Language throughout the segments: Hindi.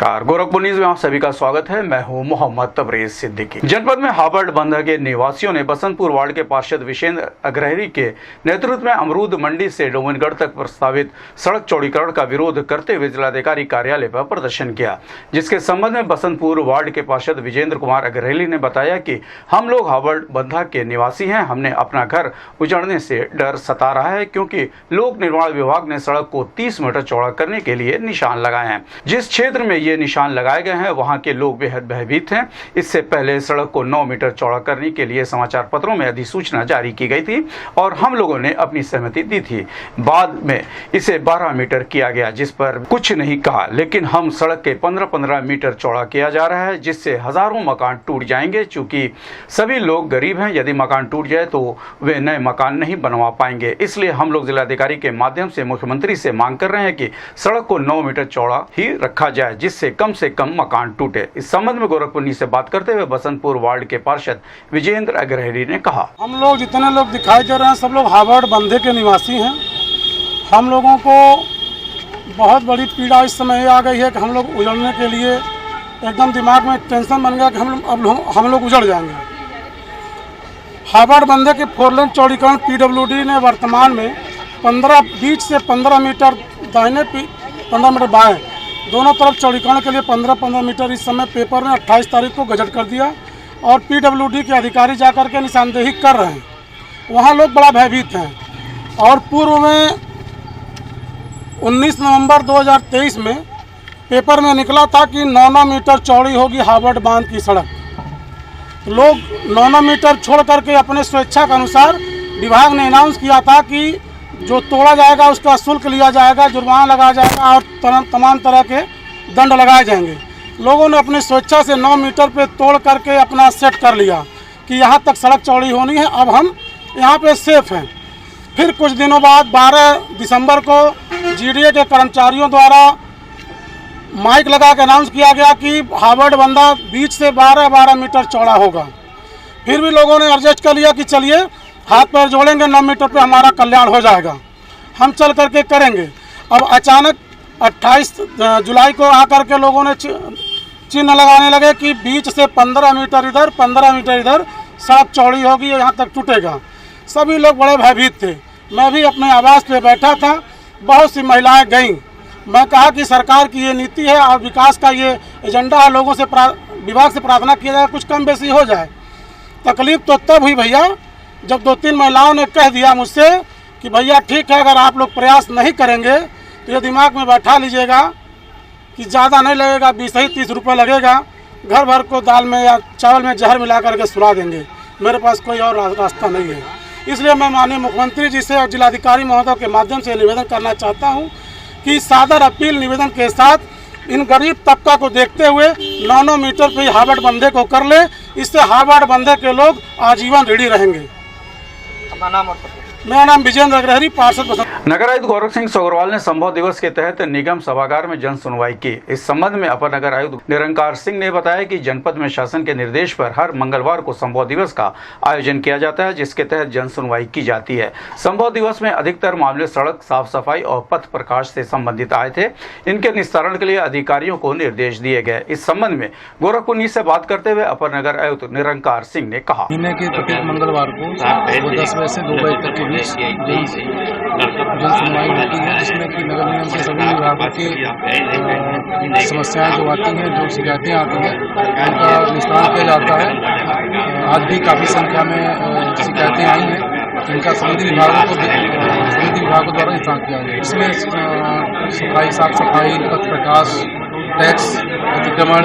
नमस्कार, गोरखपुर न्यूज में आप सभी का स्वागत है। मैं हूं मोहम्मद तबरेज सिद्दीकी। जनपद में हावर्ड बंधा के निवासियों ने बसंतपुर वार्ड के पार्षद विजेंद्र अग्रहरी के नेतृत्व में अमरूद मंडी से डोमनगढ़ तक प्रस्तावित सड़क चौड़ीकरण का विरोध करते हुए जिलाधिकारी कार्यालय पर प्रदर्शन किया, जिसके संबंध में बसंतपुर वार्ड के पार्षद विजेंद्र कुमार अग्रहरी ने बताया कि हम लोग हावर्ड बंधा के निवासी हैं। हमने अपना घर उजड़ने से डर सता रहा है क्योंकि लोक निर्माण विभाग ने सड़क को 30 मीटर चौड़ा करने के लिए निशान लगाए हैं। जिस क्षेत्र में ये निशान लगाए गए हैं वहां के लोग बेहद भयभीत हैं। इससे पहले सड़क को 9 मीटर चौड़ा करने के लिए समाचार पत्रों में अधिसूचना जारी की गई थी और हम लोगों ने अपनी सहमति दी थी। बाद में इसे 12 मीटर किया गया, जिस पर कुछ नहीं कहा, लेकिन हम सड़क के 15-15 मीटर चौड़ा किया जा रहा है, जिससे हजारों मकान टूट जाएंगे। चूंकि सभी लोग गरीब हैं, यदि मकान टूट जाए तो वे नए मकान नहीं बनवा पाएंगे। इसलिए हम लोग जिलाधिकारी के माध्यम से मुख्यमंत्री से मांग कर रहे हैं कि सड़क को 9 मीटर चौड़ा ही रखा जाए, जिससे कम से कम मकान टूटे। इस संबंध में गोरखपुर से बात करते हुए बसंतपुर वार्ड के पार्षद विजेंद्र अग्रहरी ने कहा, हम लोग जितने लोग दिखाई दे रहे हैं सब लोग हावर्ड बंधे के निवासी हैं। हम लोगों को बहुत बड़ी पीड़ा इस समय आ गई है कि हम लोग उजड़ने के लिए एकदम दिमाग में टेंशन बन गया कि हम लोग उजड़ जाएंगे। हावर्ड बंधे के 4 लेन चौड़ीकरण पीडब्ल्यूडी ने वर्तमान में 20 से 15 मीटर दाहिने 15 मीटर बाएं दोनों तरफ चौड़ीकरण के लिए 15-15 मीटर इस समय पेपर में 28 तारीख को गजट कर दिया और पीडब्ल्यूडी के अधिकारी जाकर के निशानदेही कर रहे हैं। वहाँ लोग बड़ा भयभीत हैं और पूर्व में 19 नवंबर 2023 में पेपर में निकला था कि 9 मीटर चौड़ी होगी हावर्ड बांध की सड़क। लोग 9 मीटर छोड़ करके अपने स्वेच्छा के अनुसार विभाग ने अनाउंस किया था कि जो तोड़ा जाएगा उसका शुल्क लिया जाएगा, जुर्माना लगाया जाएगा और तमाम तरह के दंड लगाए जाएंगे। लोगों ने अपनी स्वेच्छा से 9 मीटर पे तोड़ करके अपना सेट कर लिया कि यहाँ तक सड़क चौड़ी होनी है, अब हम यहाँ पे सेफ हैं। फिर कुछ दिनों बाद 12 दिसंबर को जीडीए के कर्मचारियों द्वारा माइक लगा के अनाउंस किया गया कि हावर्ड बंधा बीच से 12-12 मीटर चौड़ा होगा। फिर भी लोगों ने एडजस्ट कर लिया कि चलिए हाथ पैर जोड़ेंगे, 9 मीटर पे हमारा कल्याण हो जाएगा, हम चल करके करेंगे। अब अचानक 28 जुलाई को आकर के लोगों ने चिन्ह लगाने लगे कि बीच से 15 मीटर इधर 15 मीटर इधर सड़क चौड़ी होगी, यहाँ तक टूटेगा। सभी लोग बड़े भयभीत थे। मैं भी अपने आवास पे बैठा था, बहुत सी महिलाएं गईं। मैं कहा कि सरकार की ये नीति है और विकास का ये एजेंडा है, लोगों से विभाग से प्रार्थना किया जाए कुछ कम बेसी हो जाए। तकलीफ तो तब हुई भैया जब 2-3 महिलाओं ने कह दिया मुझसे कि भैया ठीक है, अगर आप लोग प्रयास नहीं करेंगे तो ये दिमाग में बैठा लीजिएगा कि ज़्यादा नहीं लगेगा, 20 ही 30 रुपये लगेगा, घर भर को दाल में या चावल में जहर मिला करके सुला देंगे। मेरे पास कोई और रास्ता नहीं है। इसलिए मैं माननीय मुख्यमंत्री जी से और जिलाधिकारी महोदय के माध्यम से निवेदन करना चाहता हूँ कि सादर अपील निवेदन के साथ इन गरीब तबका को देखते हुए 9 मीटर पे हावर्ड बंधे को कर ले। इससे हावर्ड बंधे के लोग आजीवन ऋणी रहेंगे। मेरा नाम विजेंद्र अग्रहरी, पार्षद बसंत। नगर आयुक्त गौरव सिंह सोगरवाल ने संभव दिवस के तहत निगम सभागार में जन सुनवाई की। इस संबंध में अपर नगर आयुक्त निरंकार सिंह ने बताया कि जनपद में शासन के निर्देश पर हर मंगलवार को संभव दिवस का आयोजन किया जाता है, जिसके तहत जन सुनवाई की जाती है। संभव दिवस में अधिकतर मामले सड़क साफ सफाई और पथ प्रकाश से संबंधित आए थे। इनके निस्तारण के लिए अधिकारियों को निर्देश दिए गए। इस संबंध में गोरखपुर न्यूज से बात करते हुए अपर नगर आयुक्त निरंकार सिंह ने कहा, महीने के प्रत्येक मंगलवार को 10 बजे से 2 बजे तक के बीच जन सुनवाई होती है, जिसमें कि नगर निगम के सभी विभागों की समस्याएं जो आती हैं, जो शिकायतें आती हैं, उनका निस्तारण किया जाता है। आज भी काफ़ी संख्या में शिकायतें आई हैं, जिनका समिति विभागों द्वारा निस्तारण किया गया। इसमें सफाई, साफ सफाई, पथ प्रकाश, टैक्स अतिक्रमण,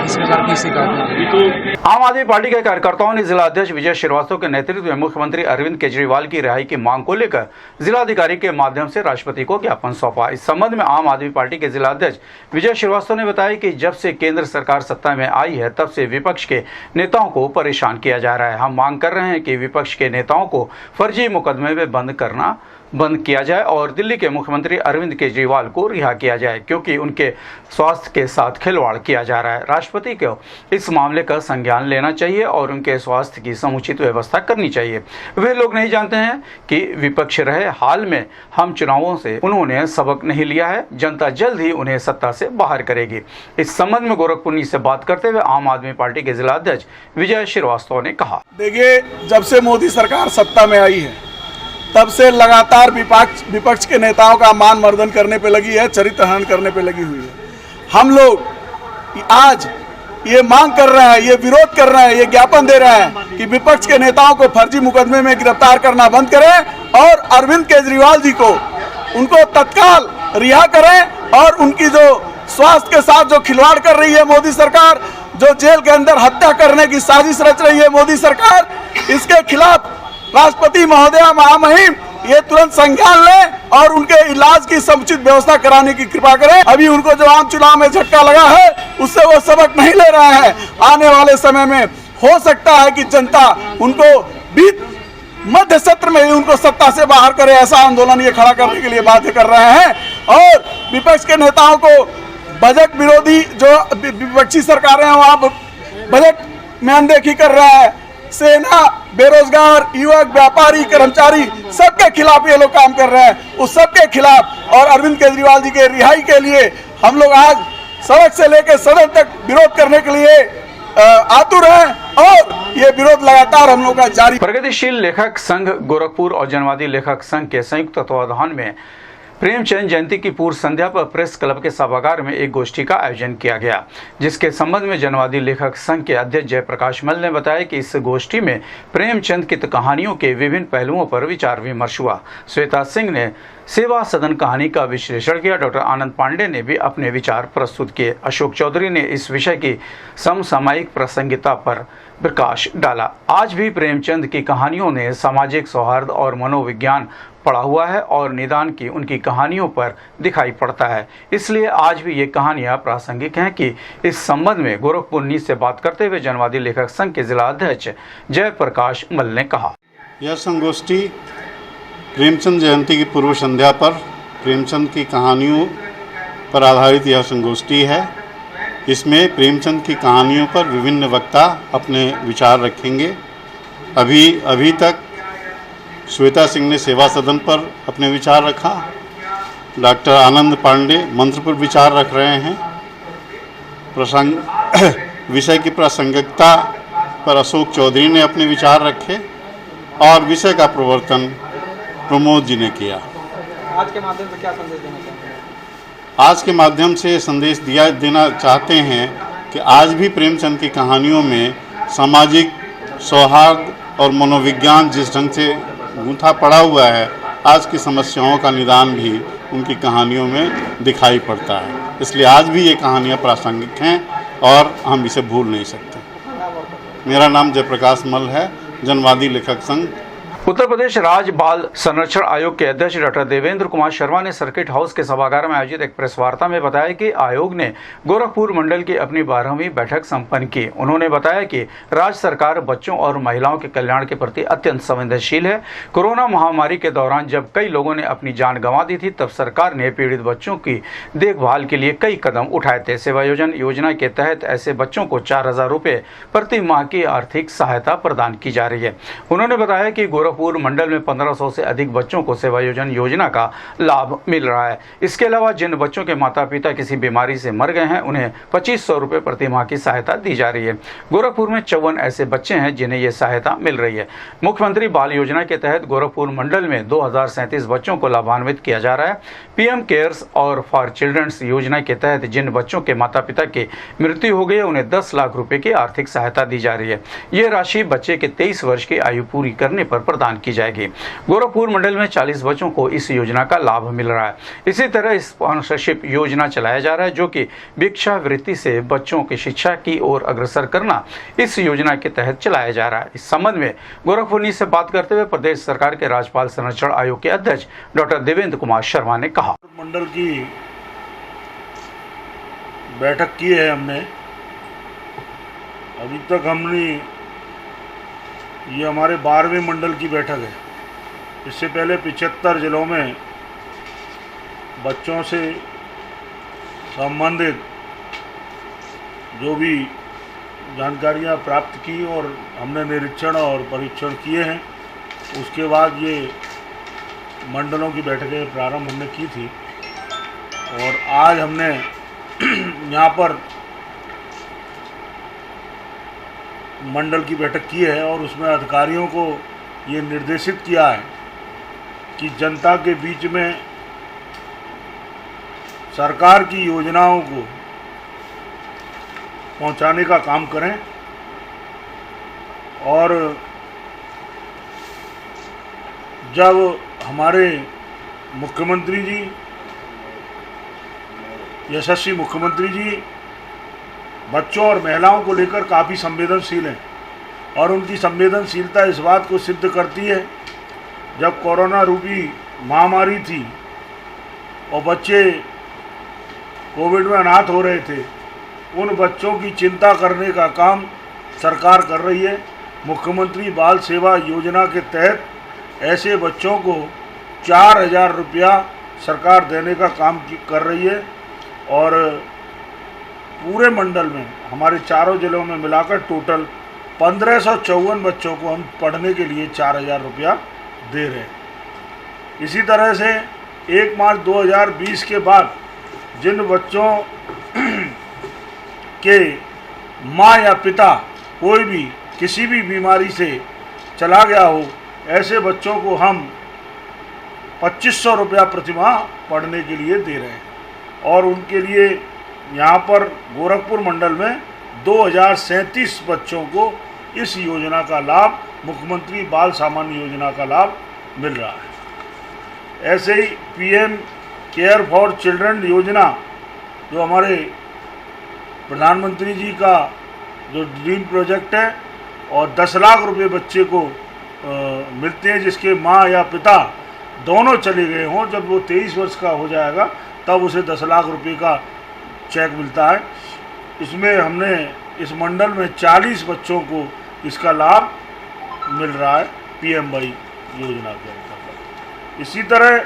इस प्रकार की शिकायतें। आम आदमी पार्टी के कार्यकर्ताओं ने जिला अध्यक्ष विजय श्रीवास्तव के नेतृत्व में मुख्यमंत्री अरविंद केजरीवाल की रिहाई की मांग को लेकर जिलाधिकारी के माध्यम से राष्ट्रपति को ज्ञापन सौंपा। इस संबंध में आम आदमी पार्टी के जिला अध्यक्ष विजय श्रीवास्तव ने बताया कि जब से केंद्र सरकार सत्ता में आई है तब से विपक्ष के नेताओं को परेशान किया जा रहा है। हम मांग कर रहे हैं कि विपक्ष के नेताओं को फर्जी मुकदमे में बंद करना बंद किया जाए और दिल्ली के मुख्यमंत्री अरविंद केजरीवाल को रिहा किया जाए, क्योंकि उनके स्वास्थ्य के साथ खिलवाड़ किया जा रहा है। राष्ट्रपति को इस मामले का संज्ञान लेना चाहिए और उनके स्वास्थ्य की समुचित व्यवस्था करनी चाहिए। वे लोग नहीं जानते हैं कि विपक्ष रहे हाल में हम चुनावों से उन्होंने सबक नहीं लिया है। जनता जल्द ही उन्हें सत्ता से बाहर करेगी। इस संबंध में गोरखपुर से बात करते हुए आम आदमी पार्टी के जिला अध्यक्ष विजय श्रीवास्तव ने कहा, देखिए, जब से मोदी सरकार सत्ता में आई है तब से लगातार विपक्ष के नेताओं का मान मर्दन करने पे लगी है, चरित्र हनन करने पे लगी हुई है। हम लोग आज ये मांग कर रहे हैं, ये विरोध कर रहे हैं, ये ज्ञापन दे रहे हैं कि विपक्ष के नेताओं को फर्जी मुकदमे में गिरफ्तार करना बंद करें और अरविंद केजरीवाल जी को उनको तत्काल रिहा करें और उनकी जो स्वास्थ्य के साथ जो खिलवाड़ कर रही है मोदी सरकार, जो जेल के अंदर हत्या करने की साजिश रच रही है मोदी सरकार, इसके खिलाफ राष्ट्रपति महोदया महामहिम ये तुरंत संज्ञान लें और उनके इलाज की समुचित व्यवस्था कराने की कृपा करें। अभी उनको जो आम चुनाव में झटका लगा है उससे वो सबक नहीं ले रहे हैं। आने वाले समय में हो सकता है कि जनता उनको मध्य सत्र में ही उनको सत्ता से बाहर करे, ऐसा आंदोलन ये खड़ा करने के लिए बाध्य कर रहे हैं। और विपक्ष के नेताओं को बजट विरोधी जो विपक्षी सरकारें हैं वहाँ बजट में अनदेखी कर रहा है। सेना, बेरोजगार, युवक, व्यापारी, कर्मचारी सबके खिलाफ ये लोग काम कर रहे हैं। उस सबके खिलाफ और अरविंद केजरीवाल जी के रिहाई के लिए हम लोग आज सड़क से लेकर सदन तक विरोध करने के लिए आतुर हैं और ये विरोध लगातार हम लोग का जारी। प्रगतिशील लेखक संघ गोरखपुर और जनवादी लेखक संघ के संयुक्त तत्वाधान में प्रेमचंद जयंती की पूर्व संध्या पर प्रेस क्लब के सभागार में एक गोष्ठी का आयोजन किया गया, जिसके संबंध में जनवादी लेखक संघ के अध्यक्ष जयप्रकाश मल ने बताया कि इस गोष्ठी में प्रेमचंद की कहानियों के विभिन्न पहलुओं पर विचार विमर्श हुआ। श्वेता सिंह ने सेवा सदन कहानी का विश्लेषण किया। डॉक्टर आनंद पांडे ने भी अपने विचार प्रस्तुत किए। अशोक चौधरी ने इस विषय की समसामयिक प्रासंगिकता पर प्रकाश डाला। आज भी प्रेमचंद की कहानियों ने सामाजिक सौहार्द और मनोविज्ञान पड़ा हुआ है और निदान की उनकी कहानियों पर दिखाई पड़ता है, इसलिए आज भी ये कहानियां प्रासंगिक हैं कि इस संबंध में गोरखपुर न्यूज से बात करते हुए जनवादी लेखक संघ के जिला अध्यक्ष जयप्रकाश मल ने कहा, यह संगोष्ठी प्रेमचंद जयंती की पूर्व संध्या पर प्रेमचंद की कहानियों पर आधारित यह संगोष्ठी है। इसमें प्रेमचंद की कहानियों पर विभिन्न वक्ता अपने विचार रखेंगे। अभी तक श्वेता सिंह ने सेवा सदन पर अपने विचार रखा। डॉक्टर आनंद पांडे मंत्र पर विचार रख रहे हैं। विषय की प्रासंगिकता पर अशोक चौधरी ने अपने विचार रखे और विषय का प्रवर्तन प्रमोद जी ने किया। आज के माध्यम से क्या संदेश देना चाहते हैं? आज के माध्यम से संदेश देना चाहते हैं कि आज भी प्रेमचंद की कहानियों में सामाजिक सौहार्द और मनोविज्ञान जिस ढंग से गूंथा पड़ा हुआ है, आज की समस्याओं का निदान भी उनकी कहानियों में दिखाई पड़ता है। इसलिए आज भी ये कहानियाँ प्रासंगिक हैं और हम इसे भूल नहीं सकते। मेरा नाम जयप्रकाश मल है, जनवादी लेखक संघ। उत्तर प्रदेश राज्य बाल संरक्षण आयोग के अध्यक्ष डॉक्टर देवेंद्र कुमार शर्मा ने सर्किट हाउस के सभागार में आयोजित एक प्रेस वार्ता में बताया कि आयोग ने गोरखपुर मंडल की अपनी 12वीं बैठक संपन्न की। उन्होंने बताया कि राज्य सरकार बच्चों और महिलाओं के कल्याण के प्रति अत्यंत संवेदनशील है। कोरोना महामारी के दौरान जब कई लोगों ने अपनी जान गंवा दी थी, तब सरकार ने पीड़ित बच्चों की देखभाल के लिए कई कदम उठाए थे। सेवायोजन योजना के तहत ऐसे बच्चों को 4,000 रुपये प्रति माह की आर्थिक सहायता प्रदान की जा रही है। उन्होंने बताया कि गोरखपुर मंडल में 1500 से अधिक बच्चों को सेवायोजन योजना का लाभ मिल रहा है। इसके अलावा जिन बच्चों के माता पिता किसी बीमारी से मर गए हैं, उन्हें 2500 रुपये प्रति माह की सहायता दी जा रही है। गोरखपुर में 54 ऐसे बच्चे हैं जिन्हें ये सहायता मिल रही है। मुख्यमंत्री बाल योजना के तहत गोरखपुर मंडल में 2037 बच्चों को लाभान्वित किया जा रहा है। पीएम केयर्स और फॉर चिल्ड्रंस योजना के तहत जिन बच्चों के माता पिता की मृत्यु हो गई है, उन्हें 10 लाख रुपए की आर्थिक सहायता दी जा रही है। ये राशि बच्चे के 23 वर्ष की आयु पूरी करने पर प्रदान की जाएगी। गोरखपुर मंडल में 40 बच्चों को इस योजना का लाभ मिल रहा है। इसी तरह स्पॉन्सरशिप योजना चलाया जा रहा है, जो कि भिक्षावृत्ति से बच्चों की शिक्षा की ओर अग्रसर करना इस योजना के तहत चलाया जा रहा है। इस संबंध में गोरखपुर न्यूज से बात करते हुए प्रदेश सरकार के राज्यपाल संरक्षण आयोग के अध्यक्ष डॉक्टर देवेंद्र कुमार शर्मा ने कहा, मंडल की बैठक की है हमने। अभी तक हमने ये हमारे 12वें मंडल की बैठक है। इससे पहले 75 जिलों में बच्चों से संबंधित जो भी जानकारियां प्राप्त की और हमने निरीक्षण और परीक्षण किए हैं, उसके बाद ये मंडलों की बैठकें प्रारंभ हमने की थी। और आज हमने यहाँ पर मंडल की बैठक की है और उसमें अधिकारियों को ये निर्देशित किया है कि जनता के बीच में सरकार की योजनाओं को पहुंचाने का काम करें। और जब हमारे मुख्यमंत्री जी, यशस्वी मुख्यमंत्री जी बच्चों और महिलाओं को लेकर काफ़ी संवेदनशील हैं और उनकी संवेदनशीलता इस बात को सिद्ध करती है, जब कोरोना रूपी महामारी थी और बच्चे कोविड में अनाथ हो रहे थे, उन बच्चों की चिंता करने का काम सरकार कर रही है। मुख्यमंत्री बाल सेवा योजना के तहत ऐसे बच्चों को 4,000 रुपया सरकार देने का काम कर रही है और पूरे मंडल में हमारे चारों जिलों में मिलाकर टोटल 1554 बच्चों को हम पढ़ने के लिए 4,000 रुपया दे रहे हैं। इसी तरह से 1 मार्च 2020 के बाद जिन बच्चों के माँ या पिता कोई भी किसी भी बीमारी से चला गया हो, ऐसे बच्चों को हम 2500 रुपया प्रतिमाह पढ़ने के लिए दे रहे हैं। और उनके लिए यहाँ पर गोरखपुर मंडल में 2037 बच्चों को इस योजना का लाभ, मुख्यमंत्री बाल सामान्य योजना का लाभ मिल रहा है। ऐसे ही PM केयर फॉर चिल्ड्रन योजना, जो हमारे प्रधानमंत्री जी का जो ड्रीम प्रोजेक्ट है, और 10 लाख रुपए बच्चे को मिलते हैं जिसके माँ या पिता दोनों चले गए हों। जब वो 23 वर्ष का हो जाएगा तब उसे 10 लाख रुपए का चेक मिलता है। इसमें हमने इस मंडल में 40 बच्चों को इसका लाभ मिल रहा है PMY योजना के अंतर्गत। इसी तरह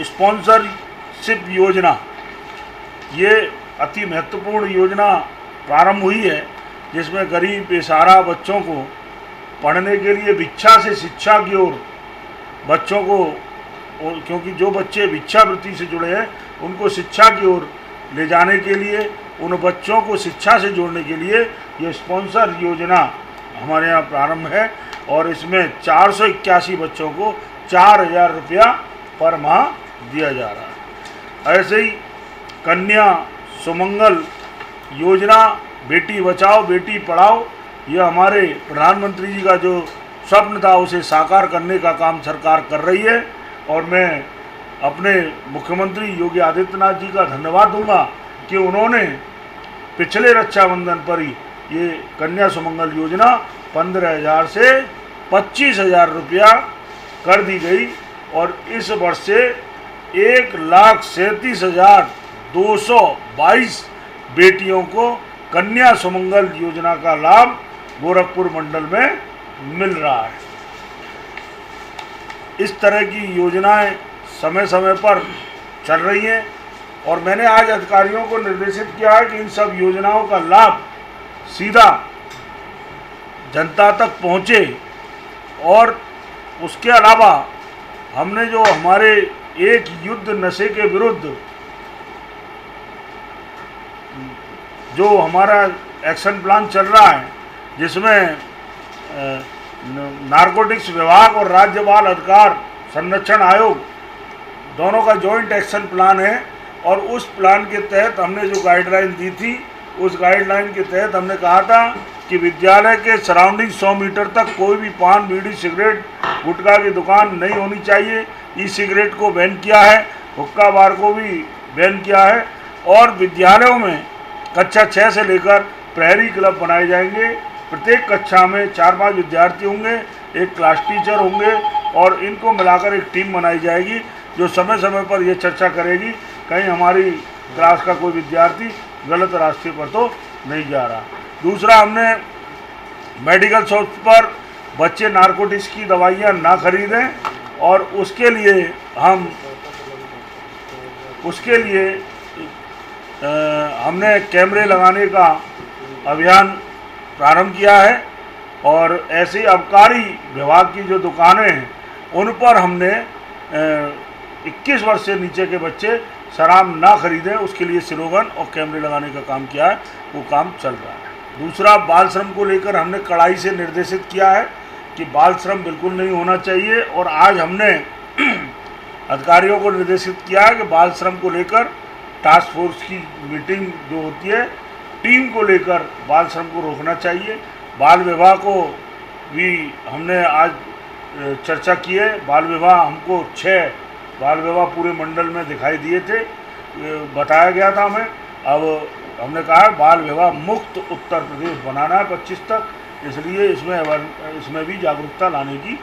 स्पॉन्सरशिप योजना, ये अति महत्वपूर्ण योजना प्रारंभ हुई है, जिसमें गरीब बेसहारा बच्चों को पढ़ने के लिए भिक्षा से शिक्षा की ओर बच्चों को, क्योंकि जो बच्चे भिक्षावृत्ति से जुड़े हैं उनको शिक्षा की ओर ले जाने के लिए, उन बच्चों को शिक्षा से जोड़ने के लिए ये स्पॉन्सर योजना हमारे यहाँ प्रारंभ है और इसमें 481 बच्चों को 4,000 रुपया पर माह दिया जा रहा है। ऐसे ही कन्या सुमंगल योजना, बेटी बचाओ बेटी पढ़ाओ, यह हमारे प्रधानमंत्री जी का जो स्वप्न था उसे साकार करने का काम सरकार कर रही है। और मैं अपने मुख्यमंत्री योगी आदित्यनाथ जी का धन्यवाद दूंगा कि उन्होंने पिछले रक्षाबंधन पर ही ये कन्या सुमंगल योजना 15,000 से 25,000 रुपया कर दी गई और इस वर्ष से 1,37,222 बेटियों को कन्या सुमंगल योजना का लाभ गोरखपुर मंडल में मिल रहा है। इस तरह की योजनाएं समय समय पर चल रही हैं और मैंने आज अधिकारियों को निर्देशित किया है कि इन सब योजनाओं का लाभ सीधा जनता तक पहुंचे। और उसके अलावा हमने जो हमारे एक युद्ध नशे के विरुद्ध जो हमारा एक्शन प्लान चल रहा है, जिसमें नारकोटिक्स विभाग और राज्य बाल अधिकार संरक्षण आयोग दोनों का जॉइंट एक्शन प्लान है और उस प्लान के तहत हमने जो गाइडलाइन दी थी, उस गाइडलाइन के तहत हमने कहा था कि विद्यालय के सराउंडिंग 100 मीटर तक कोई भी पान, बीड़ी, सिगरेट, गुटखा की दुकान नहीं होनी चाहिए। ई सिगरेट को बैन किया है, हुक्का बार को भी बैन किया है और विद्यालयों में कक्षा 6 से लेकर प्रहरी क्लब बनाए जाएंगे। प्रत्येक कक्षा में 4-5 विद्यार्थी होंगे, एक क्लास टीचर होंगे और इनको मिलाकर एक टीम बनाई जाएगी जो समय समय पर ये चर्चा करेगी कहीं हमारी क्लास का कोई विद्यार्थी गलत रास्ते पर तो नहीं जा रहा। दूसरा, हमने मेडिकल शॉप पर बच्चे नारकोटिक्स की दवाइयाँ ना खरीदें, और उसके लिए हमने कैमरे लगाने का अभियान प्रारंभ किया है। और ऐसे आबकारी विभाग की जो दुकानें हैं उन पर हमने 21 वर्ष से नीचे के बच्चे शराब ना खरीदें, उसके लिए स्लोगन और कैमरे लगाने का काम किया है, वो काम चल रहा है। दूसरा, बाल श्रम को लेकर हमने कड़ाई से निर्देशित किया है कि बाल श्रम बिल्कुल नहीं होना चाहिए, और आज हमने अधिकारियों को निर्देशित किया है कि बाल श्रम को लेकर टास्क फोर्स की मीटिंग जो होती है, टीम को लेकर बाल श्रम को रोकना चाहिए। बाल विवाह को भी हमने आज चर्चा की है। बाल विवाह हमको 6 बाल विवाह पूरे मंडल में दिखाई दिए थे, बताया गया था हमें। अब हमने कहा बाल विवाह मुक्त उत्तर प्रदेश बनाना है 25 तक, इसलिए इसमें भी जागरूकता लाने की